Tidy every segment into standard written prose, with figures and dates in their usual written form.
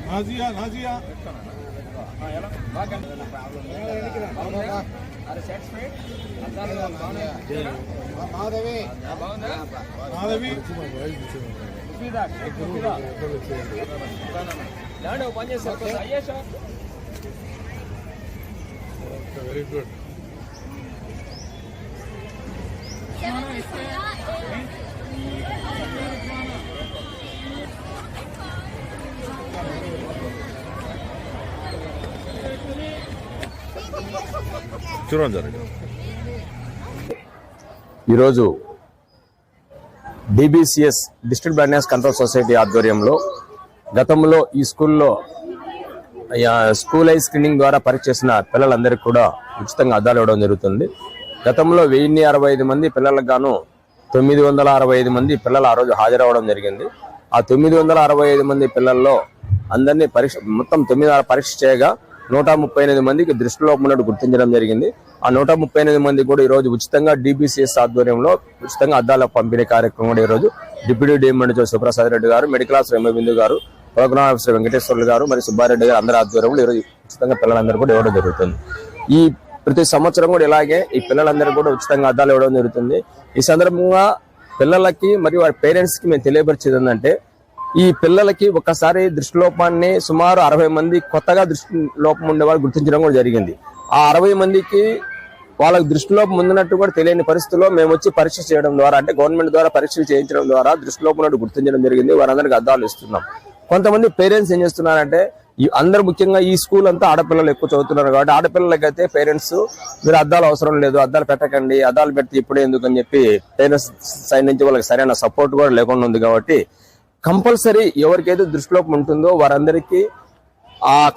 Nazia Nazia Madhavi Madhavi very good చూడండి ఈరోజు డిబిసిఎస్ district blindness control society ఆధ్వర్యంలో గతంలో ఈ స్కూల్లో స్కూల్ ఐ స్క్రీనింగ్ ద్వారా పరీక్ష చేసిన పిల్లలందరికీ కూడా ఉచితంగా అద్దాలు ఇవ్వడం జరుగుతుంది. గతంలో 1065 మంది పిల్లలకు గాను 965 మంది పిల్లలు ఆ రోజు హాజరవడం జరిగింది. ఆ 965 మంది పిల్లల్లో అందరినీ మొత్తం 9 పరీక్ష చేయగా 138 మందికి దృష్టిలోపం ఉన్నట్టు గుర్తించడం జరిగింది. ఆ 138 మంది కూడా ఈ రోజు ఉచితంగా డిబిసిఎస్ ఆధ్వర్యంలో ఉచితంగా అద్దాల పంపిణీ కార్యక్రమం కూడా ఈ రోజు డిప్యూటీ డిఎంఎండ్ సుప్రసాద్ రెడ్డి గారు, మెడికల్ ఆఫీసర్ ఎంబిందు గారు, ప్రోగ్రామ్ ఆఫీసర్ వెంకటేశ్వర్లు గారు మరియు సుబ్బారెడ్డి గారు అందరి ఆధ్వర్యంలో ఈరోజు ఉచితంగా పిల్లలందరూ కూడా ఇవ్వడం జరుగుతుంది. ఈ ప్రతి సంవత్సరం కూడా ఇలాగే ఈ పిల్లలందరూ కూడా ఉచితంగా అద్దాలు ఇవ్వడం జరుగుతుంది. ఈ సందర్భంగా పిల్లలకి మరియు వారి పేరెంట్స్ కి మేము తెలియపరిచేది ఏంటంటే, ఈ పిల్లలకి ఒకసారి దృష్టిలోపాన్ని సుమారు 60 మంది కొత్తగా దృష్టిలోపం ఉండే వాళ్ళు గుర్తించడం కూడా జరిగింది. ఆ 60 మందికి వాళ్ళకి దృష్టిలోపం ఉందన్నట్టు కూడా తెలియని పరిస్థితుల్లో మేము వచ్చి పరీక్ష చేయడం ద్వారా, అంటే గవర్నమెంట్ ద్వారా పరీక్షలు చేయించడం ద్వారా దృష్టిలోపం ఉన్నట్టు గుర్తించడం జరిగింది. వారందరికీ అద్దాలు ఇస్తున్నాం. కొంతమంది పేరెంట్స్ ఏం చేస్తున్నారంటే, అందరూ ముఖ్యంగా ఈ స్కూల్ అంతా ఆడపిల్లలు ఎక్కువ చదువుతున్నారు కాబట్టి ఆడపిల్లలకైతే పేరెంట్స్ మీరు అద్దాలు అవసరం లేదు, అద్దాలు పెట్టకండి, అద్దాలు పెడితే ఇప్పుడే ఎందుకు అని చెప్పి పేరెంట్స్ సైడ్ నుంచి వాళ్ళకి సరైన సపోర్ట్ కూడా లేకుండా ఉంది. కాబట్టి కంపల్సరీ ఎవరికైతే దృష్టిలోపం ఉంటుందో వారందరికీ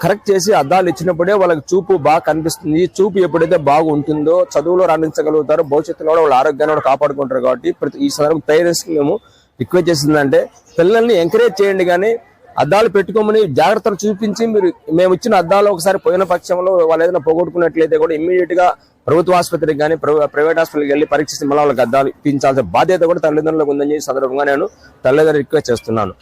కరెక్ట్ చేసి అద్దాలు ఇచ్చినప్పుడే వాళ్ళకి చూపు బాగా కనిపిస్తుంది. చూపు ఎప్పుడైతే బాగుంటుందో చదువులో రాణించగలుగుతారో, భవిష్యత్తులో వాళ్ళ ఆరోగ్యాన్ని కూడా కాపాడుకుంటారు. కాబట్టి ఈ సందర్భంగా పేరెంట్స్ కి మేము రిక్వెస్ట్ చేసిందంటే, పిల్లల్ని ఎంకరేజ్ చేయండి, కానీ అద్దాలు పెట్టుకోమని జాగ్రత్తలు చూపించి మేము ఇచ్చిన అద్దాలు ఒకసారి పోయిన పక్షంలో వాళ్ళు ఏదైనా పోగొట్టుకున్నట్లయితే కూడా ఇమ్మీడియట్ గా ప్రభుత్వ ఆసుపత్రికి కానీ ప్రైవేట్ హాస్పిటల్కి వెళ్ళి పరీక్షిస్తే మళ్ళీ వాళ్ళకి అద్దాలు ఇప్పించాల్సిన బాధ్యత కూడా తల్లిదండ్రులకు ఉందని సందర్భంగా నేను తల్లిదండ్రులు రిక్వెస్ట్ చేస్తున్నాను.